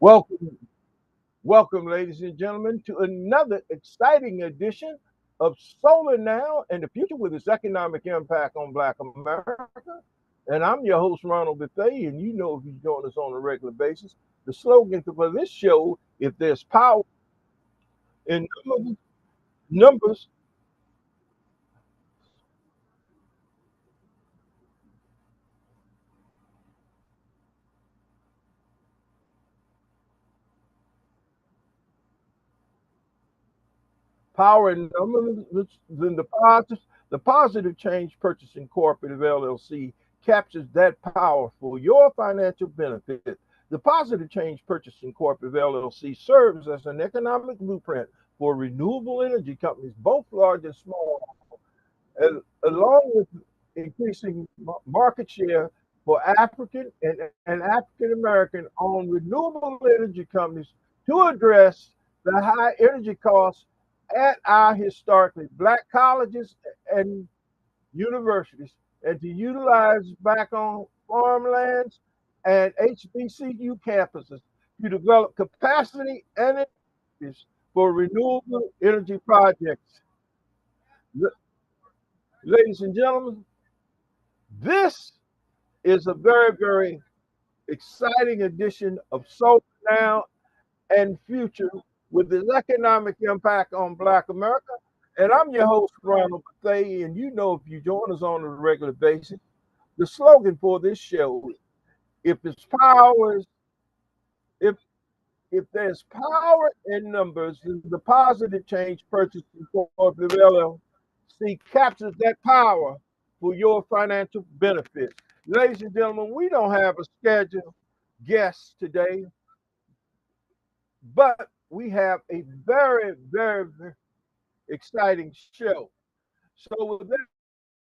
Welcome, welcome, ladies and gentlemen, to another exciting edition of Solar Now and the Future with its economic impact on Black America. And I'm your host, Ronald Bethea, and you know if you join us on a regular basis, the slogan for this show, if there's power in numbers, power in numbers, then the positive change purchasing cooperative LLC captures that power for your financial benefit. The Positive Change Purchasing Cooperative LLC serves as an economic blueprint for renewable energy companies, both large and small, along with increasing market share for African and African American owned renewable energy companies to address the high energy costs at our historically black colleges and universities and to utilize back on farmlands and HBCU campuses to develop capacity and initiatives for renewable energy projects. Ladies and gentlemen, this is a very, very exciting edition of Solar Now and Future with its economic impact on Black America. And I'm your host, Ronald Bethea, and you know if you join us on a regular basis, the slogan for this show, if it's powers, if if there's power in numbers, the Positive Change Purchasing Cooperative LLC captures that power for your financial benefit. Ladies and gentlemen, we don't have a scheduled guest today, but we have a very, very, very exciting show. So, with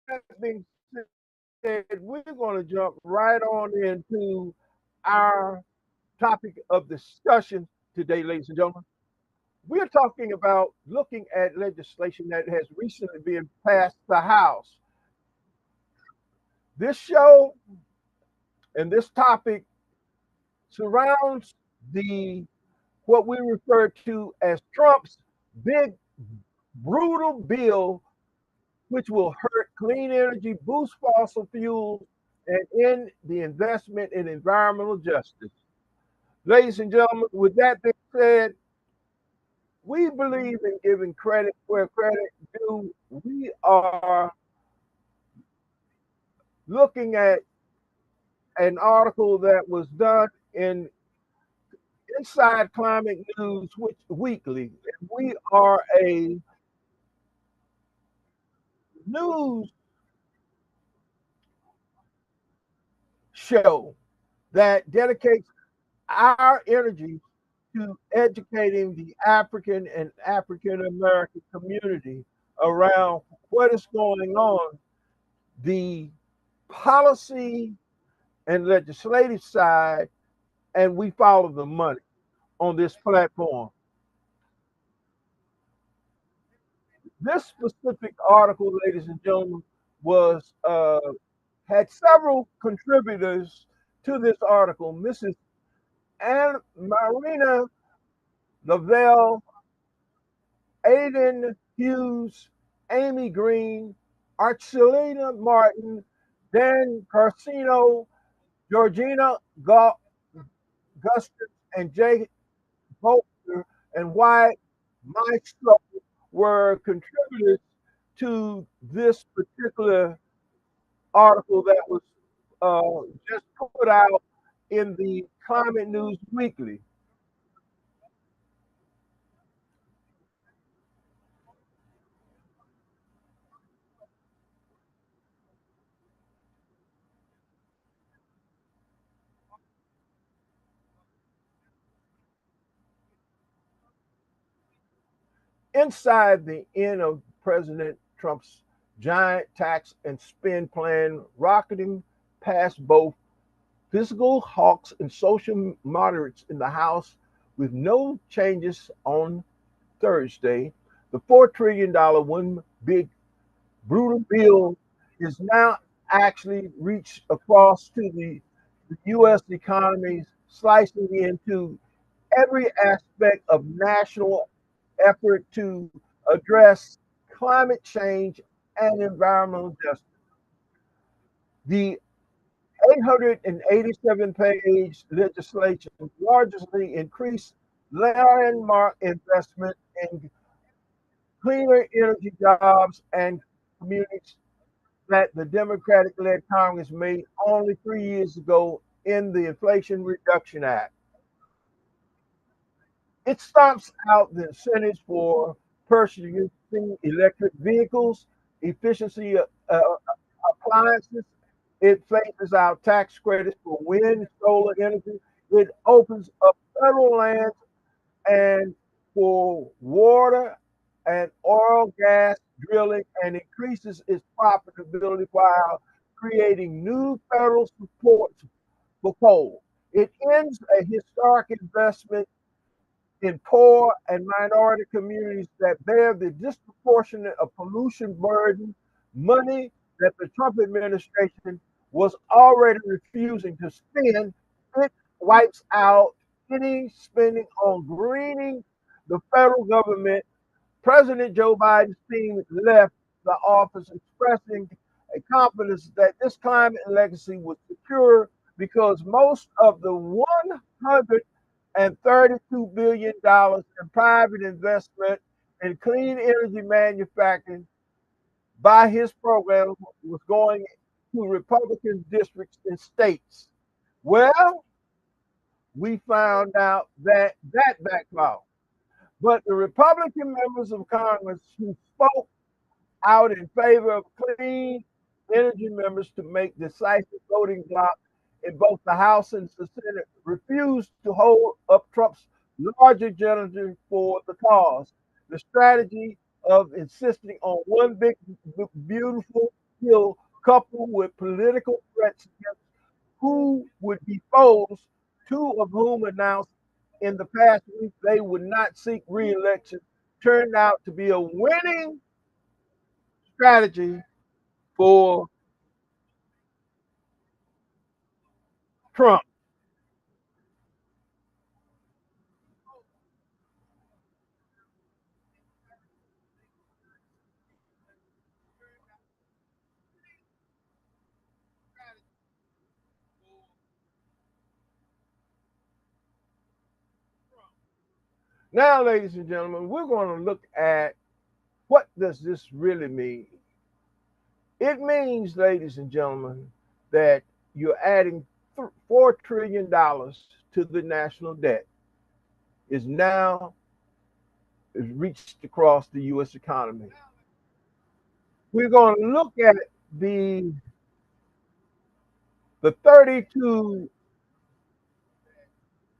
that being said, we're going to jump right on into our topic of discussion today, ladies and gentlemen. We're talking about looking at legislation that has recently been passed the House. This show and this topic surrounds the what we refer to as Trump's big brutal bill, which will hurt clean energy, boost fossil fuels, and end the investment in environmental justice. Ladies and gentlemen, with that being said, we believe in giving credit where credit due. We are looking at an article that was done in Inside Climate News which, Weekly. We are a news show that dedicates our energy to educating the African and African American community around what is going on, the policy and legislative side, and we follow the money on this platform. This specific article, ladies and gentlemen, was had several contributors to this article. Mrs. Anne Marina Lavelle, Aiden Hughes, Amy Green, Archelina Martin, Dan Carcino, Georgina Gustus, and Jay Bolter, and Wyatt Maestro were contributors to this particular article that was just put out in the Climate News Weekly. Inside the end of President Trump's giant tax and spend plan, rocketing past both fiscal hawks and social moderates in the House with no changes on Thursday, the $4 trillion one big brutal bill is now actually reached across to the U.S. economy, slicing into every aspect of national effort to address climate change and environmental justice. The 887-page legislation largely increased landmark investment in cleaner energy jobs and communities that the Democratic led Congress made only 3 years ago in the Inflation Reduction Act. It stomps out the incentives for purchasing electric vehicles, efficiency appliances. It phases out tax credits for wind, solar energy. It opens up federal lands and for water and oil, gas drilling, and increases its profitability while creating new federal support for coal. It ends a historic investment in poor and minority communities that bear the disproportionate of pollution burden, money that the Trump administration was already refusing to spend. It wipes out any spending on greening the federal government. President Joe Biden's team left the office expressing a confidence that this climate legacy was secure because most of the $132 billion in private investment in clean energy manufacturing by his program was going to Republican districts and states. Well, we found out that that backfired. But the Republican members of Congress who spoke out in favor of clean energy members to make decisive voting bloc in both the House and the Senate refused to hold up Trump's larger agenda for the cause. The strategy of insisting on one big, beautiful bill coupled with political threats against who would be foes, two of whom announced in the past week they would not seek re-election, turned out to be a winning strategy for Trump. Now, ladies and gentlemen, we're going to look at what does this really mean. It means, ladies and gentlemen, that you're adding $4 trillion to the national debt is now is reached across the U.S. economy. We're going to look at the the 32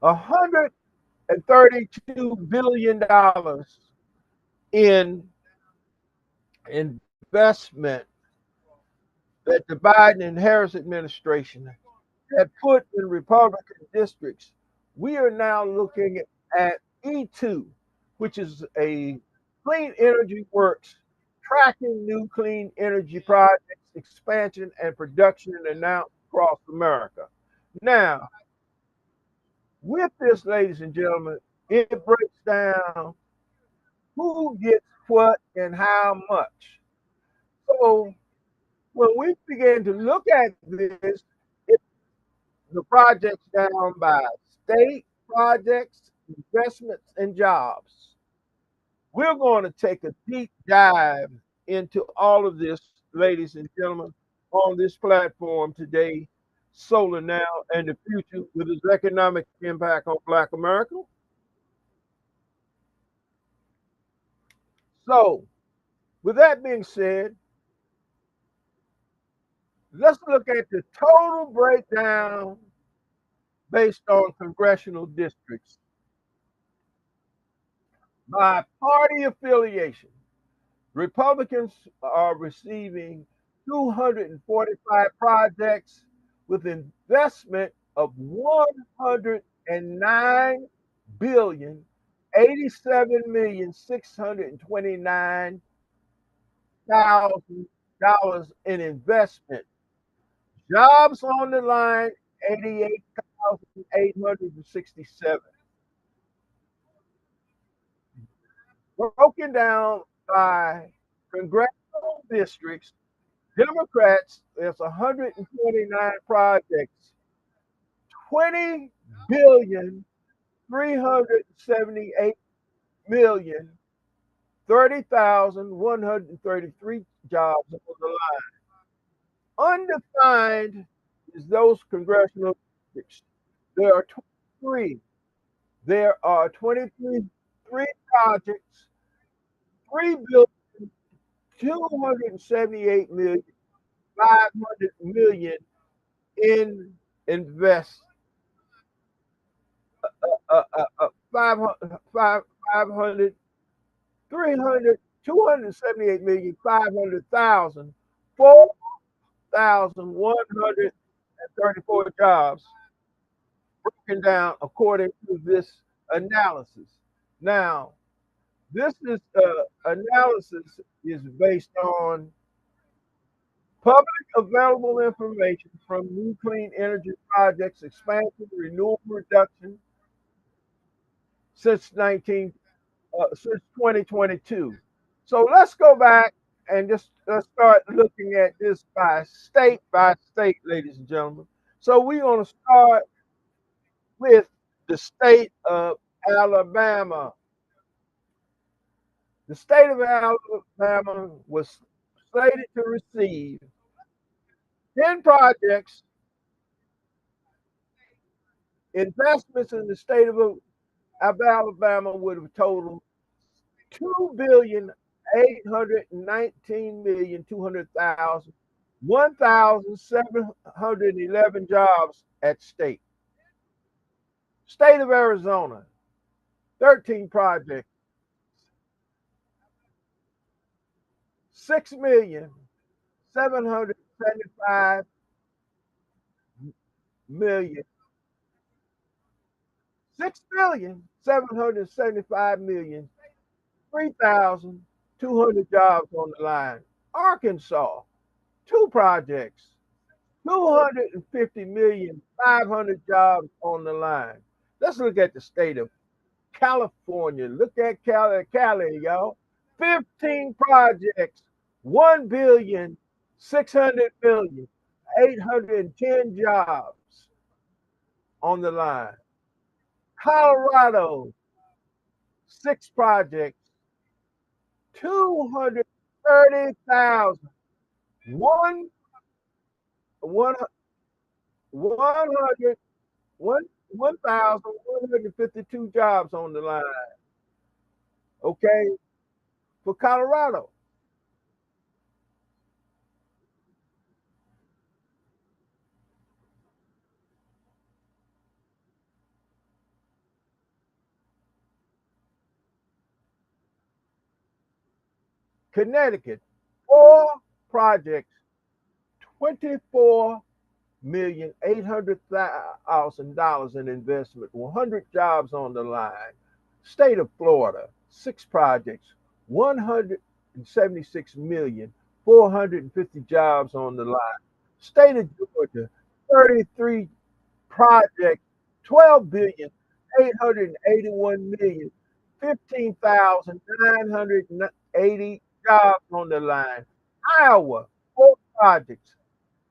$132 billion in investment that the Biden and Harris administration had put in Republican districts. We are now looking at E2, which is a clean energy works, tracking new clean energy projects, expansion and production and announced across America. Now, with this, ladies and gentlemen, it breaks down who gets what and how much. So when we begin to look at this, it's the projects down by state projects, investments, and jobs. We're going to take a deep dive into all of this, ladies and gentlemen, on this platform today, Solar Now and the Future with its economic impact on Black America. So, with that being said, let's look at the total breakdown based on congressional districts by party affiliation. Republicans are receiving 245 projects with investment of 109 billion 87,629,000 in investment. Jobs on the line 88,867. broken down by congressional districts. Democrats, there's 129 projects, 20 billion 378 million 30,133 jobs on the line. Undefined is those congressional districts. There are 23. There are 23 three projects, 3,278,500,000,000 in invest uh, uh, uh, 500, 500, 300, 278,500,000, 4,134 jobs broken down according to this analysis. Now, this is analysis is based on public available information from new clean energy projects, expansion, renewable reduction since 2022. So let's go back and just let's start looking at this by state, ladies and gentlemen. So we're going to start with the state of Alabama. The state of Alabama was slated to receive 10 projects. Investments in the state of Alabama would have totaled 2,819,200,000, 1,711 jobs at stake. State of Arizona, 13 projects, 6,775,000,000, 6,775,000,000, 3,200 jobs on the line. Arkansas, two projects, 250,500,000 jobs on the line. Let's look at the state of California. Look at Cali, y'all. 15 projects, 1,600,000,000, 810 jobs on the line. Colorado, 6 projects, 230,000, one, one, 100, 1,152 jobs on the line. Okay, for Colorado. Connecticut, 4 projects, 24,800,000 in investment, 100 jobs on the line. State of Florida, 6 projects, 176,450,000 jobs on the line. State of Georgia, 33 projects, 12,881,000,000, 15,980 jobs on the line. Iowa, 4 projects,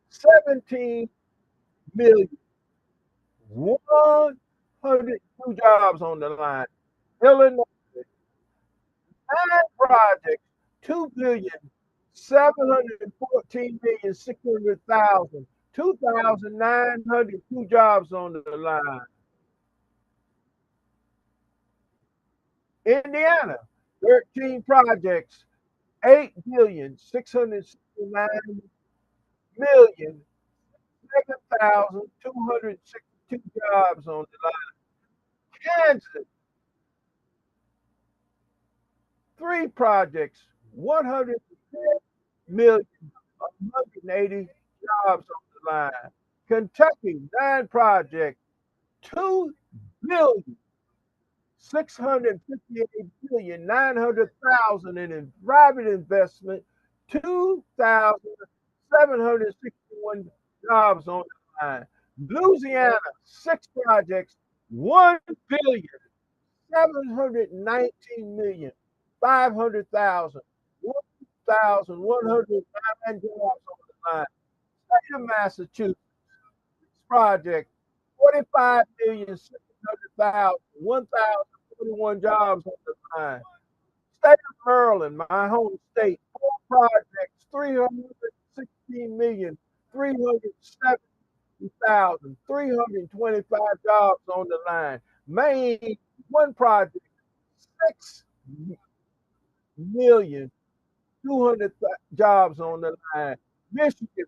17,102 jobs on the line. Illinois, 9 projects, 2,714,600,000, 2,902 jobs on the line. Indiana, 13 projects, 8,669,000,000, 7,262 jobs on the line. Kansas, 3 projects, 110,180 jobs on the line. Kentucky, 9 projects, 2,658,900,000 in private investment, 2,761 jobs on the line. Louisiana, 6 projects, 1,719,000,000, 500,000, 1,109 jobs on the line. State of Massachusetts project, 45,600,000, 1,041 jobs on the line. State of Maryland, my home state, four projects, 316,370,325 jobs on the line. Maine, one project, 6,200,000 jobs on the line. Michigan,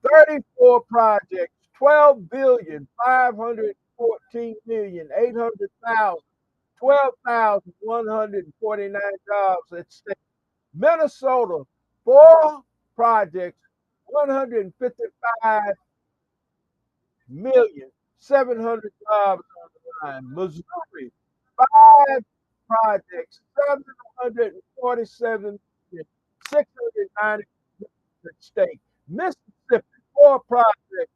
34 projects, 12,514,800,000, 12,149 jobs at stake. Minnesota, four projects, 155,700,000 jobs on the line. Missouri, five projects, 747,690 at stake. Mississippi, four projects,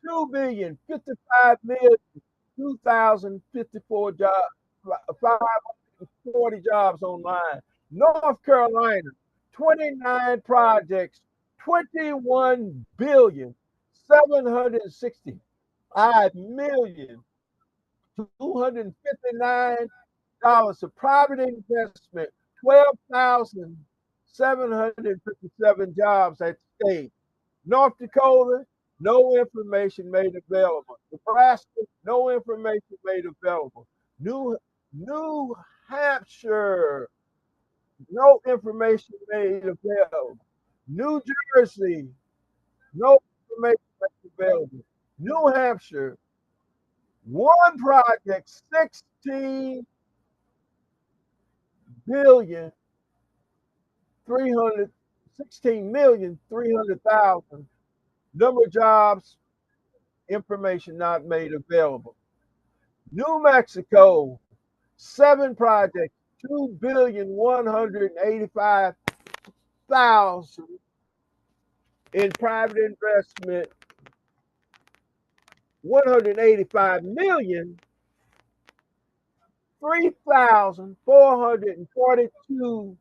2,055,000,000, 2,054 jobs, 540 jobs online. North Carolina, 29 projects, 21,765,259 of private investment, 12,757 jobs at stake. North Dakota, no information made available. Nebraska, no information made available. New Hampshire, no information made available. New Jersey, no information made available. New Hampshire, one project, 16 billion 300 16,300,000 number of jobs, information not made available. New Mexico, seven projects, 2,185,000 in private investment, 185 million, 3,442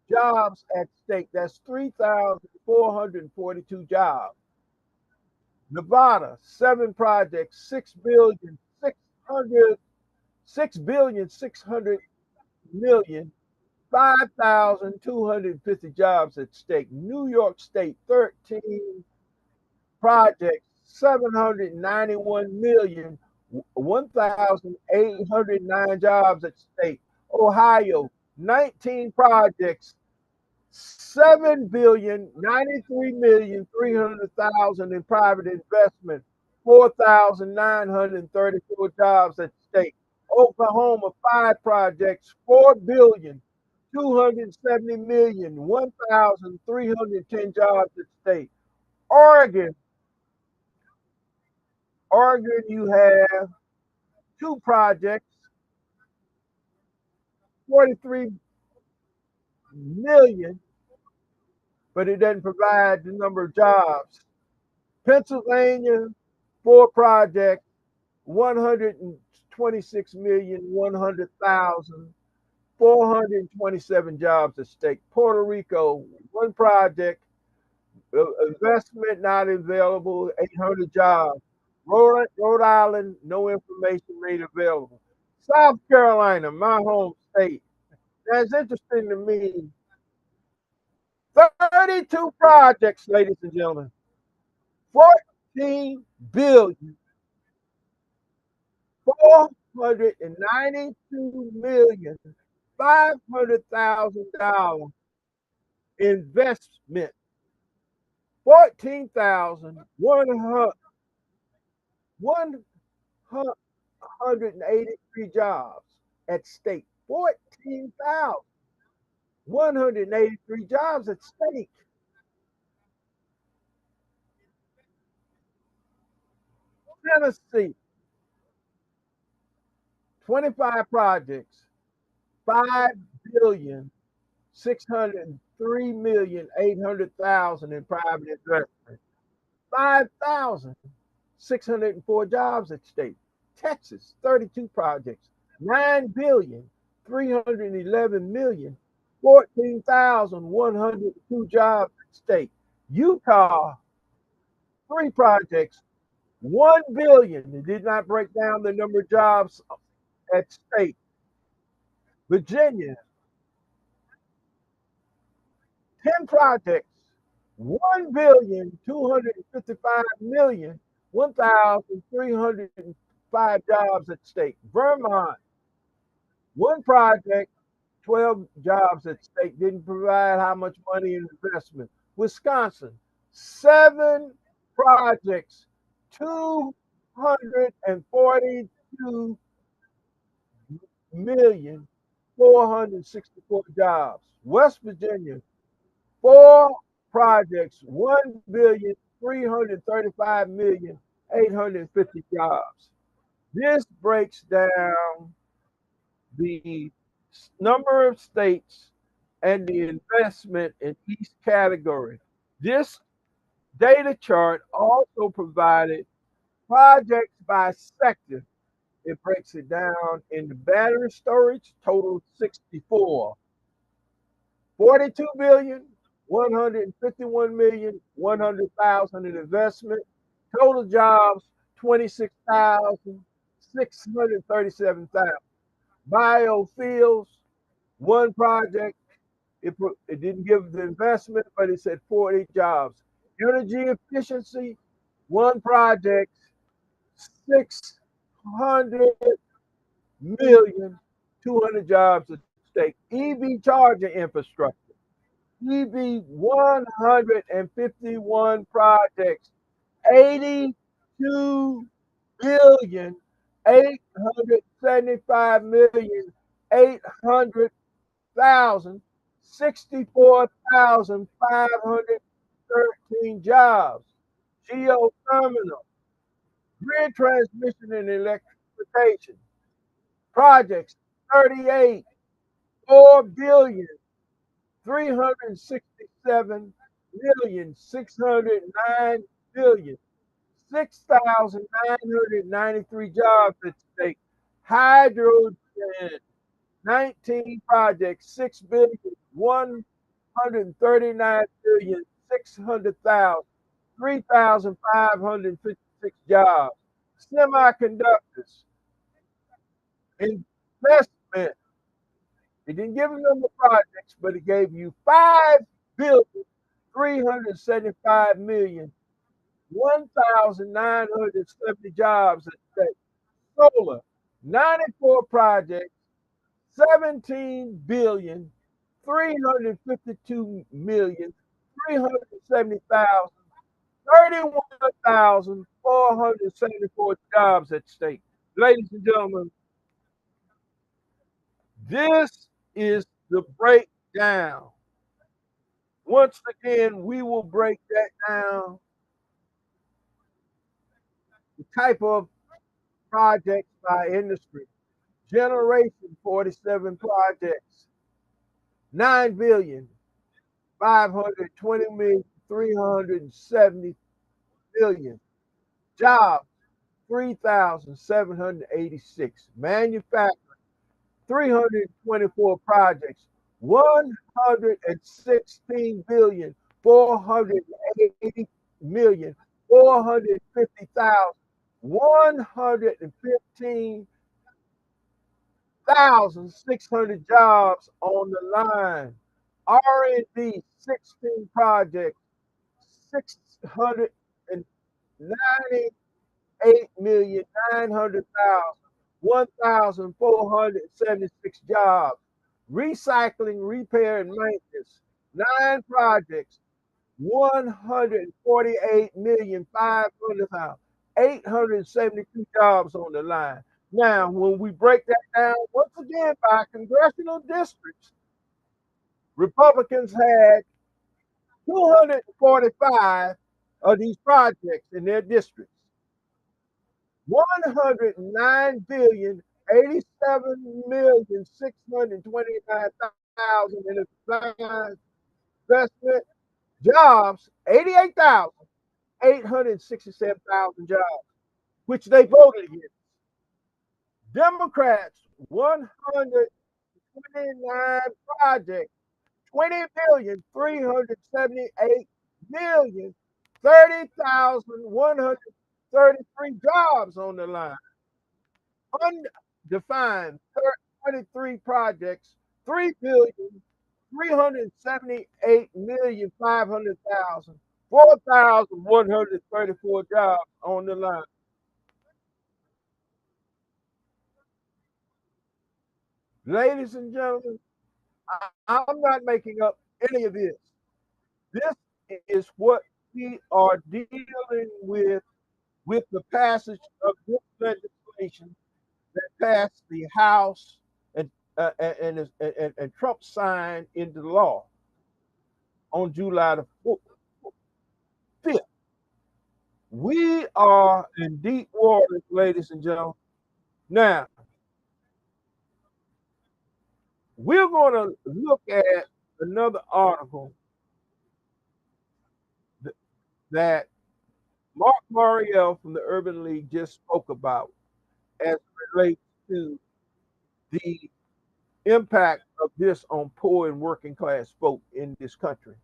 jobs at stake. That's 3,442 jobs. Nevada, seven projects, 6,600,000,000, 5,250 jobs at stake. New York State, 13 projects, 791,000,000, 1,809 jobs at stake. Ohio, 19 projects, 7,093,300,000 in private investment, 4,934 jobs at stake. Oklahoma, five projects, 4,270,000,000, 1,310 jobs at stake. Oregon, you have two projects, 43 million, but it doesn't provide the number of jobs. Pennsylvania, four projects, 126,100,000, 427 jobs at stake. Puerto Rico, one project, investment not available, 800 jobs. Rhode Island, no information made available. South Carolina, my home state. That's interesting to me. 32 projects, ladies and gentlemen. 14 billion, 492,500,000 investment. 14,183 jobs at stake. 14,183 jobs at stake. Tennessee, 25 projects, 5,603,800,000 in private investment. 5,604 jobs at stake. Texas, 32 projects, 9,311,000,000, 14,102 jobs at stake. Utah, 3 projects, 1 billion. It did not break down the number of jobs at stake. Virginia, 10 projects, 1,255,000,000, 1,305 jobs at stake. Vermont, 1 project, 12 jobs at stake, didn't provide how much money in investment. Wisconsin, 7 projects, 242,464 jobs. West Virginia, 4 projects, 1,335,850 jobs. This breaks down the number of states and the investment in each category. This data chart also provided projects by sector. It breaks it down in the battery storage, total 64. 42 billion, 151,100,000 in investment. Total jobs, 26,637,000. Biofuels, 1 project. It didn't give the investment, but it said 40 jobs. Energy efficiency, 1 project, 600,200,000 jobs at stake. EV charging infrastructure, EV, 151 projects, 82,875,800,000, 64,513 jobs. Geothermal, grid transmission and electrification projects, 38, 4,367,609,000,000, 6,993 jobs at stake. Hydrogen, 19 projects, 6,139,600,000, 3,556 jobs. Semiconductors, investment. It didn't give you number of projects, but it gave you 5,375,000,000, 1,970 jobs at stake. Solar, 94 projects, 17,352,370,000, 31,474 jobs at stake. Ladies and gentlemen, this is the breakdown. Once again, we will break that down. The type of projects by industry. Generation, 47 projects, 9,520,370,000,000. Jobs, 3,786. Manufacturing, 324 projects, 116,480,450,000, 115,600 jobs on the line. R&D, 16 projects, 698,900,000, 1,476 jobs. Recycling, repair, and maintenance, 9 projects, 148,500,000, 872 jobs on the line. Now, when we break that down, once again, by congressional districts, Republicans had 245 of these projects in their districts. 109,087,629,000 in investment. Jobs, 88,867,000 jobs, which they voted against. Democrats 129 projects, 20,378,000,000, 30,133 jobs on the line. Undefined 23 projects, 3,378,500,000, 4,134 jobs on the line. Ladies and gentlemen, I'm not making up any of this. This is what we are dealing with the passage of this legislation that passed the House and and Trump signed into law on July the 5th. We are in deep waters, ladies and gentlemen. Now, we're going to look at another article that Mark Mariel from the Urban League just spoke about as it relates to the impact of this on poor and working class folk in this country.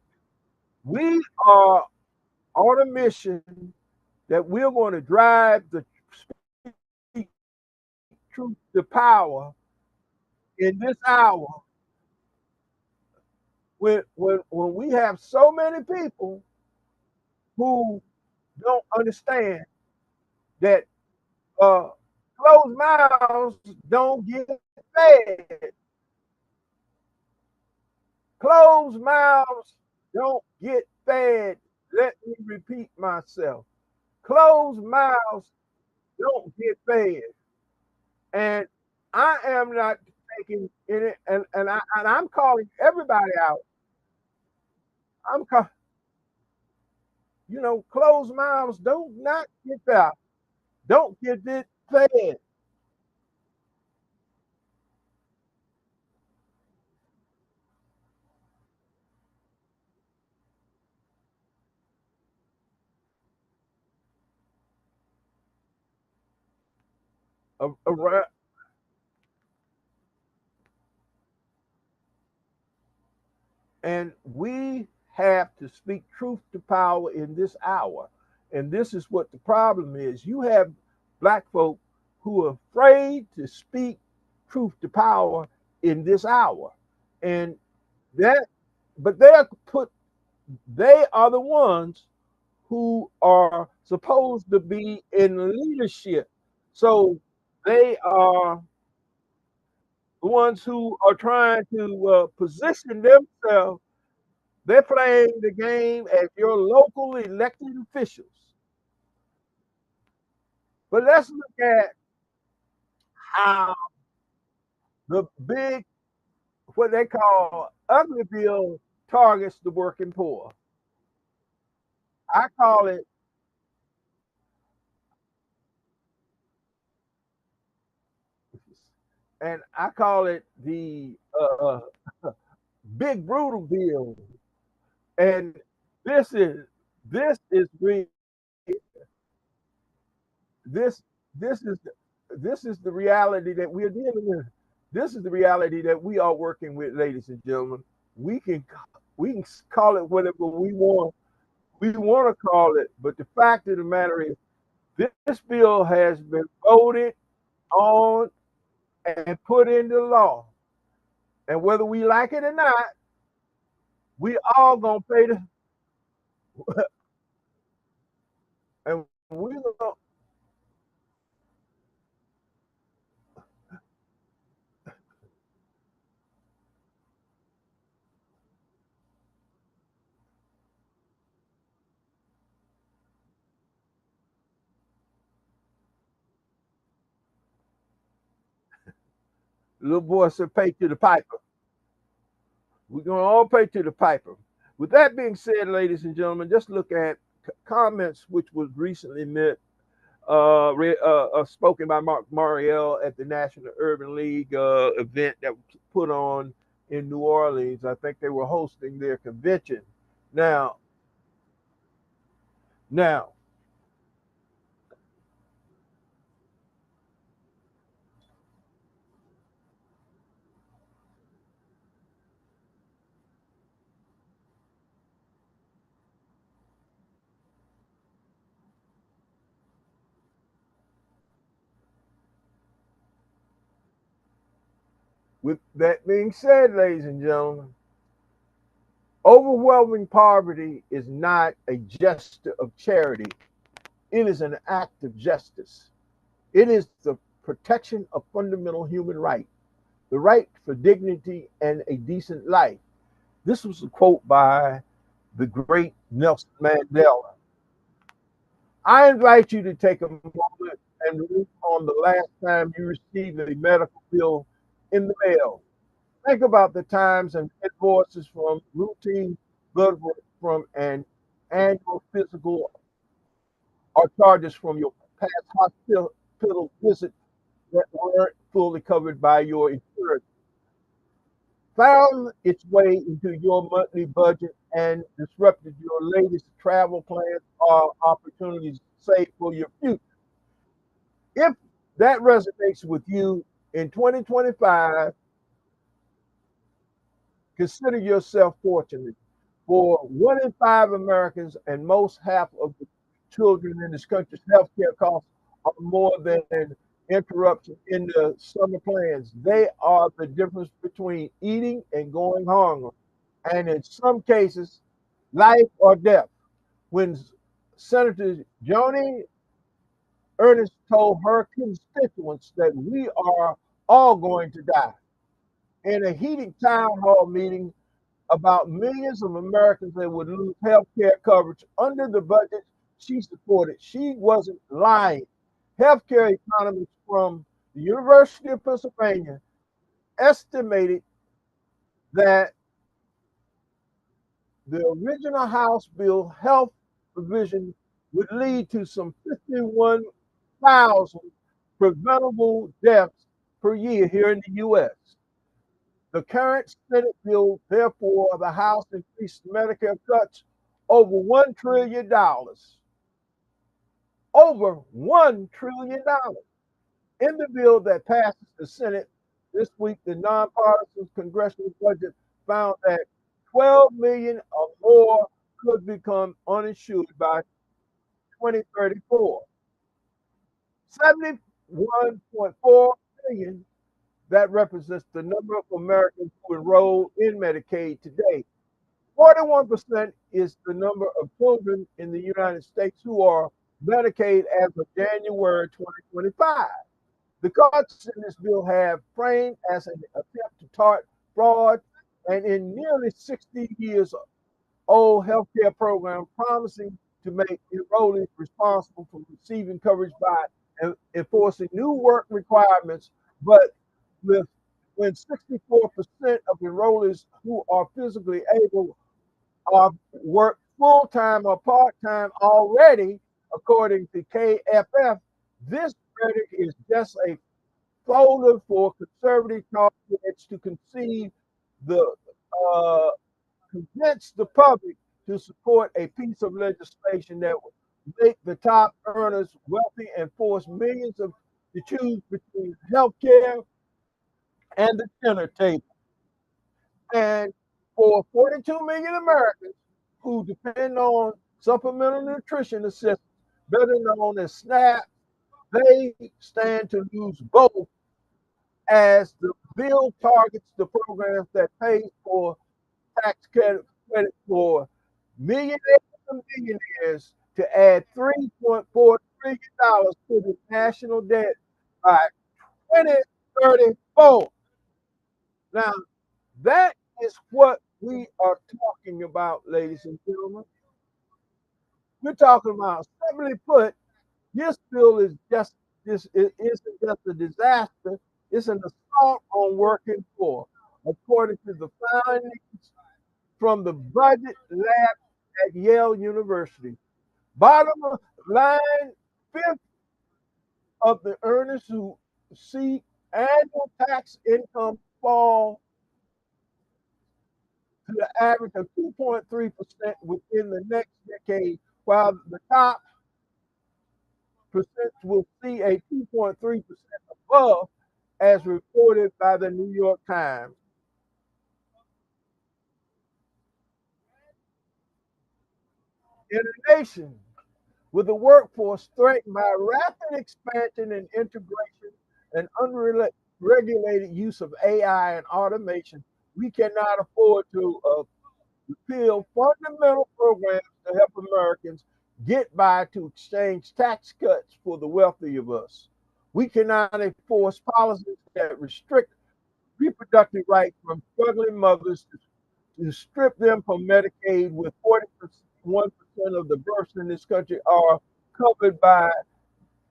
We are on a mission that we're going to drive the truth to power in this hour when we have so many people who don't understand that closed mouths don't get fed. Closed mouths don't get fed. Let me repeat myself. Closed mouths don't get fed. And I am not taking in it, and I'm calling everybody out. I'm call, closed mouths don't not get fed. Don't get it fed. Around, and we have to speak truth to power in this hour. And this is what the problem is. You have black folk who are afraid to speak truth to power in this hour. And that, but they are the ones who are supposed to be in leadership. So they are the ones who are trying to position themselves. They're playing the game as your local elected officials. But let's look at how the big, what they call ugly bill, targets the working poor. I call it, and I call it the big brutal bill. And this is this is re, this this is this is the reality that we're dealing with. This is the reality that we are working with, ladies and gentlemen. We can we can call it whatever we want to call it, but the fact of the matter is, this bill has been voted on and put into law, and whether we like it or not, we all gonna pay the and we gonna little boy said pay to the piper. We're gonna all pay to the piper. With that being said, ladies and gentlemen, just look at comments which was recently met spoken by Mark Mariel at the National Urban League event that was put on in New Orleans. I think they were hosting their convention. Now, now, With that being said, ladies and gentlemen, overwhelming poverty is not a gesture of charity, it is an act of justice. It is the protection of fundamental human rights, the right for dignity and a decent life. This was a quote by the great Nelson Mandela. I invite you to take a moment and reflect on the last time you received a medical bill in the mail. Think about the times and invoices from routine blood work, from an annual physical, or charges from your past hospital visit that weren't fully covered by your insurance, found its way into your monthly budget and disrupted your latest travel plans or opportunities to save for your future. If that resonates with you in 2025, consider yourself fortunate. For 1 in 5 Americans and most half of the children in this country's healthcare costs are more than an interruption in the summer plans. They are the difference between eating and going hungry, and in some cases, life or death. When Senator Joni Ernest told her constituents that we are all going to die in a heated town hall meeting about millions of Americans that would lose health care coverage under the budget she supported, she wasn't lying. Healthcare economists from the University of Pennsylvania estimated that the original House bill health provision would lead to some 51,000 preventable deaths per year here in the U.S. The current Senate bill, therefore, the House increased Medicare cuts over $1 trillion. Over $1 trillion. In the bill that passes the Senate this week, the nonpartisan congressional budget found that 12 million or more could become uninsured by 2034. 71.4 million, that represents the number of Americans who enroll in Medicaid today. 41% is the number of children in the United States who are Medicaid as of January 2025. The cuts in this bill have framed as an attempt to tart fraud and in nearly 60 years old healthcare program promising to make enrollees responsible for receiving coverage by enforcing new work requirements, but with when 64% of enrollees who are physically able are work full time or part time already, according to KFF, this verdict is just a folder for conservative targets to conceive the uh, convince the public to support a piece of legislation that would make the top earners wealthy and force millions of to choose between health care and the dinner table. And for 42 million Americans who depend on supplemental nutrition assistance, better known as SNAP, they stand to lose both as the bill targets the programs that pay for tax credit for millionaires and billionaires to add $3.4 trillion to the national debt by 2034. Now, that is what we are talking about, ladies and gentlemen. We're talking about, simply put, this bill is just this it isn't just a disaster, it's an assault on working poor, according to the findings from the budget lab at Yale University. Bottom line, fifth of the earners who see annual tax income fall to the average of 2.3% within the next decade, while the top percent will see a 2.3% above, as reported by the New York Times. In a nation with a workforce threatened by rapid expansion and integration and unrelenting regulated use of AI and automation, we cannot afford to repeal fundamental programs to help Americans get by to exchange tax cuts for the wealthy of us. We cannot enforce policies that restrict reproductive rights from struggling mothers to strip them from Medicaid with 41% of the births in this country are covered by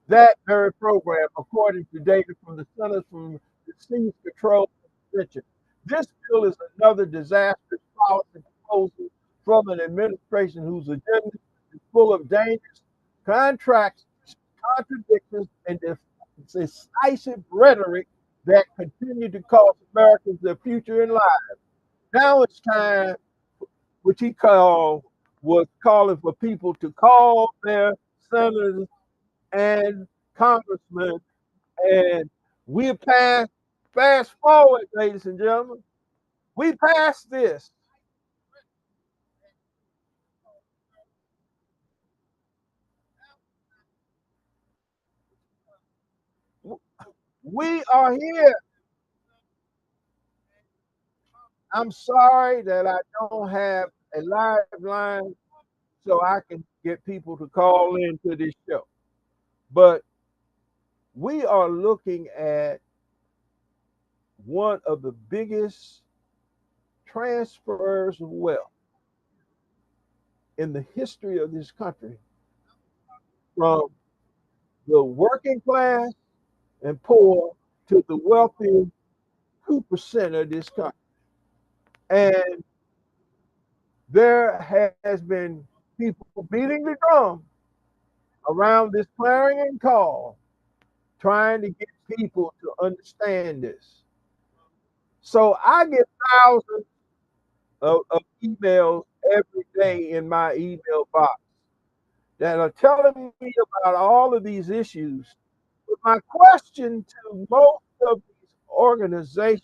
that very program, according to data from the Centers for Disease Control and Prevention. This bill is another disastrous policy proposal from an administration whose agenda is full of dangerous contracts, contradictions, and decisive rhetoric that continue to cost Americans their future in life. Now it's time, which he called was calling for people to call their senators and congressmen, and we passed. Fast forward, ladies and gentlemen, we passed this. We are here. I'm sorry that I don't have a live line so I can get people to call into this show, but we are looking at one of the biggest transfers of wealth in the history of this country from the working class and poor to the wealthy 2% of this country. And there has been people beating the drum around this clarion call, trying to get people to understand this. So I get thousands of emails every day in my email box that are telling me about all of these issues. But my question to most of these organizations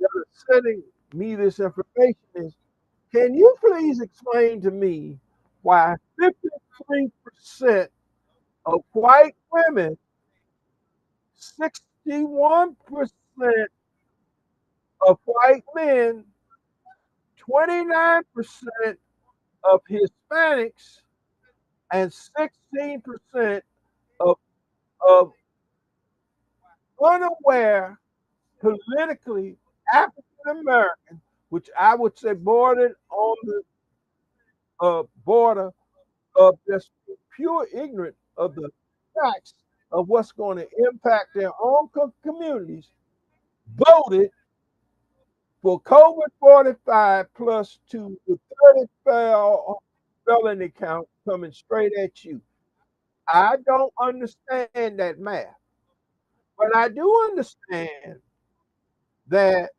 that are sending me this information is, can you please explain to me why 53% of white women, 61% of white men, 29% of Hispanics, and 16% of, of unaware, politically African American, which I would say bordered on the border of just pure ignorance of the facts of what's going to impact their own communities, voted for COVID 45 plus to the 30 felony count coming straight at you. I don't understand that math, but I do understand that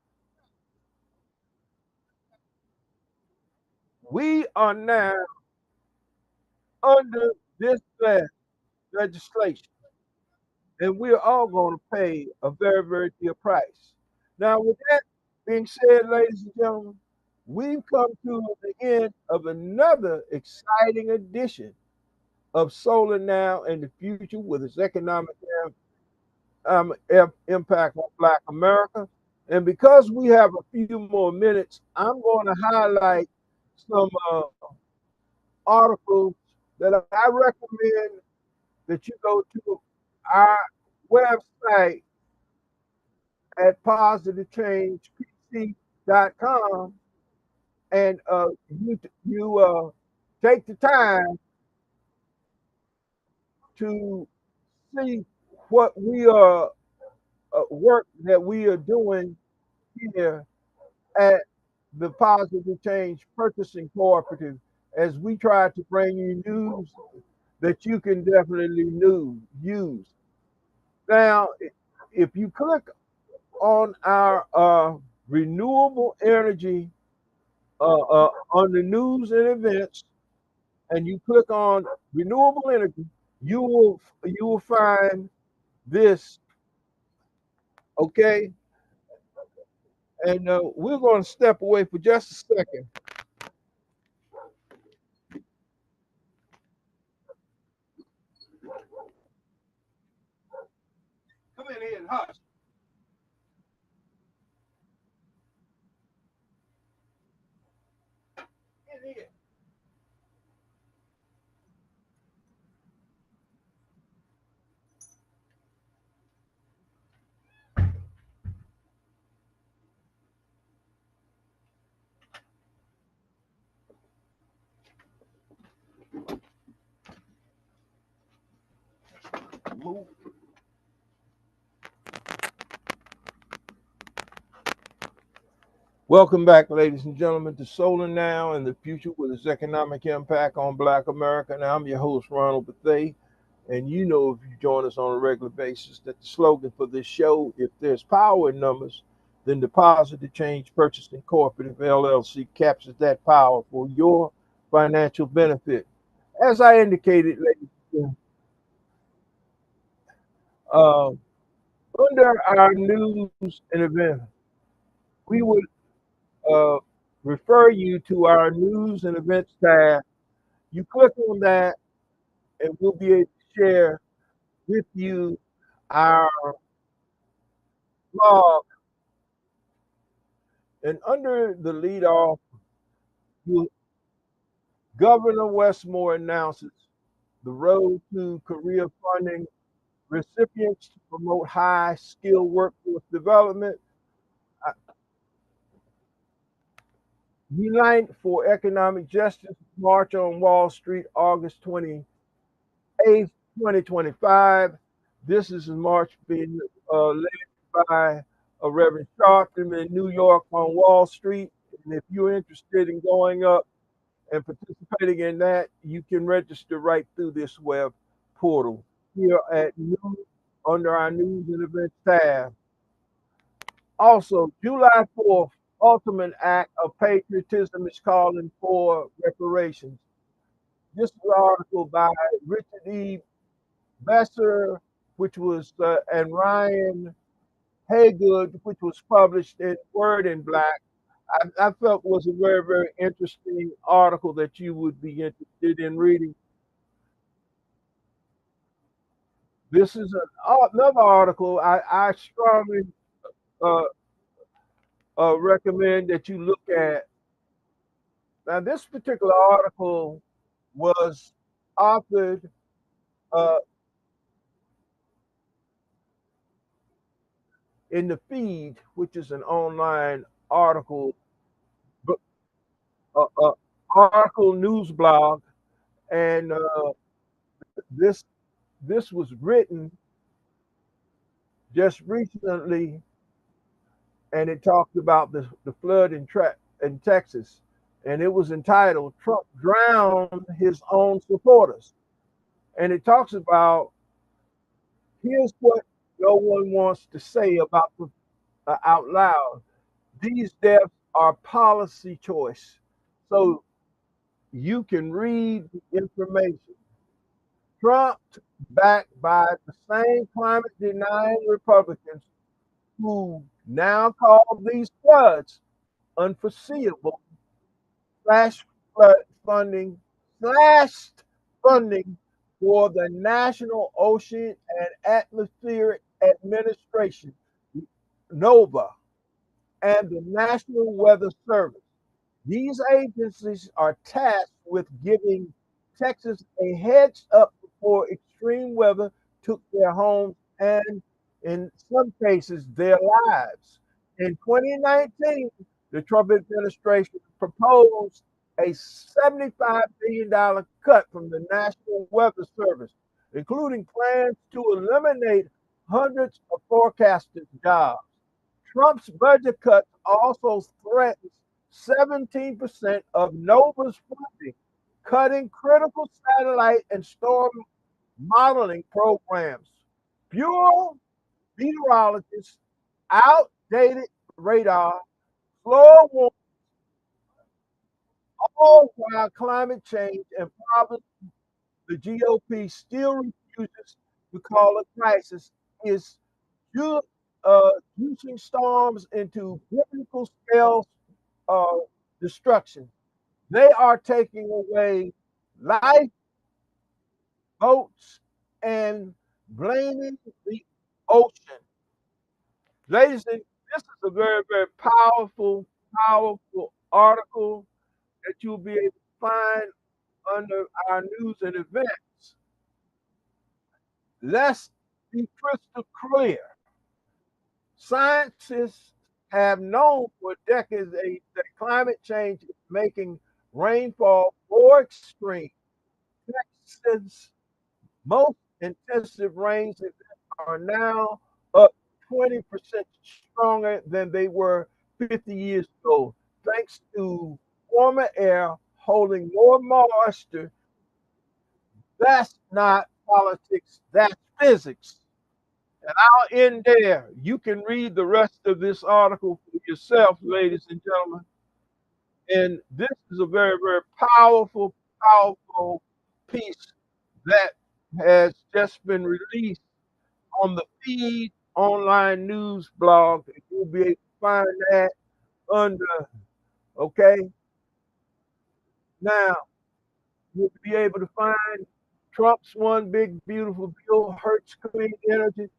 we are now under this legislation, and we're all going to pay a very, very dear price. Now, with that being said, ladies and gentlemen, we've come to the end of another exciting edition of Solar Now and the Future with its economic impact on Black America. And because we have a few more minutes, I'm going to highlight some articles that I recommend that you go to our website at positivechangepc.com, and you take the time to see what we are work that we are doing here at the Positive Change Purchasing Cooperative, as we try to bring you news that you can definitely use. Now, if you click on our renewable energy on the news and events, and you click on renewable energy, you will find this. Okay, and we're going to step away for just a second. Come in here and hush. Welcome back, ladies and gentlemen, to Solar Now and the Future with its economic impact on Black America. And I'm your host, Ronald Bethea. And you know, if you join us on a regular basis, that the slogan for this show, if there's power in numbers, then Deposit to Change Purchasing Cooperative LLC captures that power for your financial benefit. As I indicated, ladies and gentlemen, under our news and events, we would uh, refer you to our news and events tab. You click on that, and we'll be able to share with you our blog. And under the lead off, Governor Westmore announces the road to career funding recipients to promote high skilled workforce development. Uh, Unite for Economic Justice March on Wall Street, August 28th, 2025. This is a march being led by Reverend Sharpton in New York on Wall Street. And if you're interested in going up and participating in that, you can register right through this web portal here at news under our news and events tab. Also, July 4th, ultimate act of patriotism is calling for reparations. This is an article by Richard E. Besser, which was and Ryan Haygood, which was published in Word in Black. I felt was a very, very interesting article that you would be interested in reading. This is another article I strongly uh, recommend that you look at. Now, this particular article was authored uh, in the Feed, which is an online article uh, uh, article news blog, and this this was written just recently, and it talked about the flood in Texas, and it was entitled "Trump Drowned His Own Supporters," and it talks about here's what no one wants to say about out loud. These deaths are policy choice, so you can read the information. Trump, backed by the same climate denying Republicans who now call these floods unforeseeable, slash flood funding, slashed funding for the National Ocean and Atmospheric Administration, NOVA, and the National Weather Service. These agencies are tasked with giving Texas a heads up before extreme weather took their homes and, in some cases, their lives. In 2019, the Trump administration proposed a $75 billion cut from the National Weather Service, including plans to eliminate hundreds of forecasters' jobs. Trump's budget cuts also threatens 17% of NOVA's funding, cutting critical satellite and storm modeling programs. Bureau meteorologists, outdated radar, slow warning, all while climate change and problems the GOP still refuses to call a crisis is ju- juicing storms into biblical scale uh, destruction. They are taking away life, boats, and blaming the ocean. Ladies and this is a very, very powerful, powerful article that you'll be able to find under our news and events. Let's be crystal clear. Scientists have known for decades that climate change is making rainfall more extreme. Texas, most intensive rains are now up 20% stronger than they were 50 years ago, thanks to warmer air holding more moisture. That's not politics, that's physics. And I'll end there. You can read the rest of this article for yourself, ladies and gentlemen. And this is a very, very powerful, powerful piece that has just been released on the Feed online news blog. You'll be able to find that under, okay? Now, you'll be able to find Trump's one big beautiful bill hurts clean energy,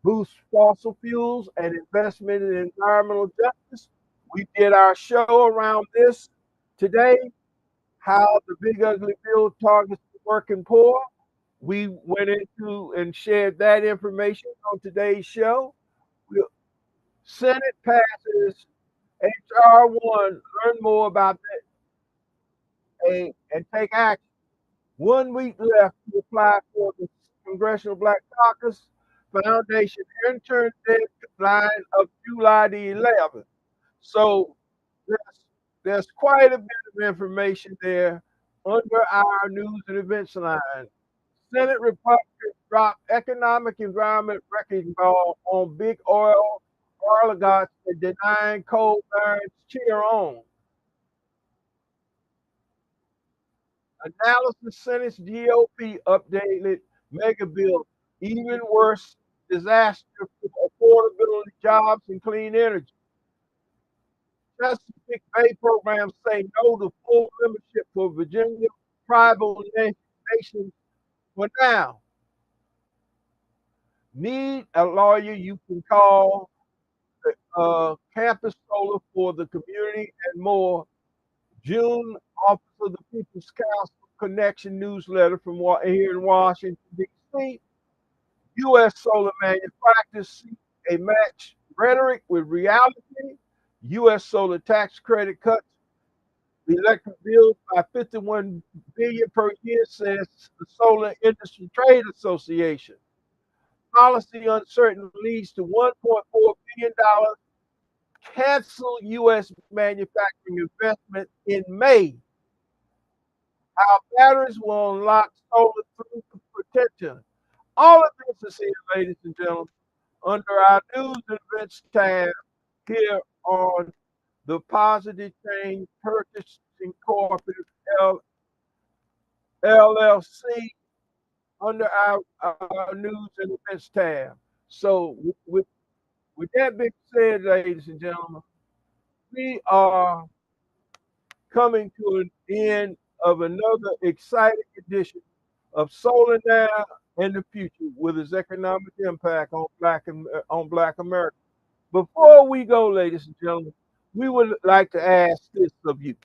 boosts fossil fuels, and investment in environmental justice. We did our show around this today, how the big ugly bill targets the working poor. We went into and shared that information on today's show. Senate passes HR1. Learn more about that and take action. 1 week left to apply for the Congressional Black Caucus Foundation intern deadline of July the 11th. So there's, there's quite a bit of information there under our news and events line. Senate Republicans drop economic environment wrecking ball on big oil oligarchs and denying coal barons cheer on. Analysis Senate's GOP updated mega bill, even worse disaster for affordability, jobs, and clean energy. Chesapeake Bay programs say no to full membership for Virginia tribal nations for now. Need a lawyer you can call Campus Solar for the community and more. June, Office of the People's Council Connection newsletter from here in Washington, D.C. U.S. solar manufacturers seek a match rhetoric with reality. U.S. solar tax credit cuts the electric bills by 51 billion per year, says the Solar Industry Trade Association. Policy uncertainty leads to $1.4 billion cancel U.S. manufacturing investment in May. How batteries will unlock solar through potential. All of this is here, ladies and gentlemen, under our news and events tab here on the Positive Change Purchasing Cooperative LLC under our news and events tab. So with that being said, ladies and gentlemen, we are coming to an end of another exciting edition of Solar Now and the Future with its economic impact on Black America. Before we go, ladies and gentlemen, we would like to ask this of you.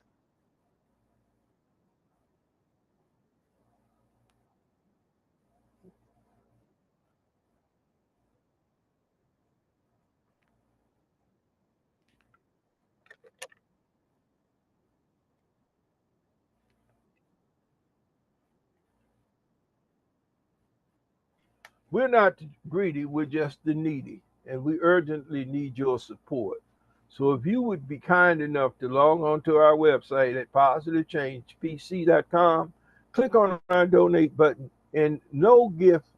We're not greedy, we're just the needy, and we urgently need your support. So if you would be kind enough to log on to our website at positivechangepc.com, click on our donate button, and no gift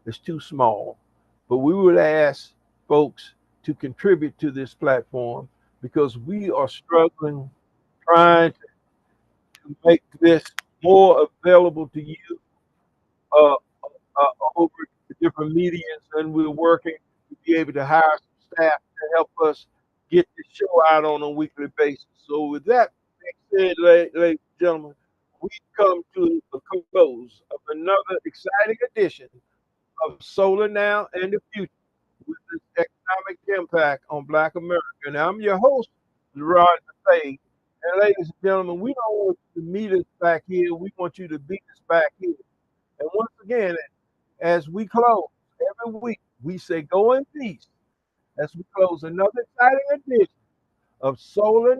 is too small. But we would ask folks to contribute to this platform because we are struggling trying to make this more available to you uh, over the different mediums, and we're working to be able to hire some staff to help us get the show out on a weekly basis. So, with that being said, ladies and gentlemen, we come to the close of another exciting edition of Solar Now and the Future with its economic impact on Black America. And I'm your host, Ronald. And ladies and gentlemen, we don't want you to meet us back here. We want you to beat us back here. And once again, as we close every week, we say go in peace as we close another exciting edition of Solar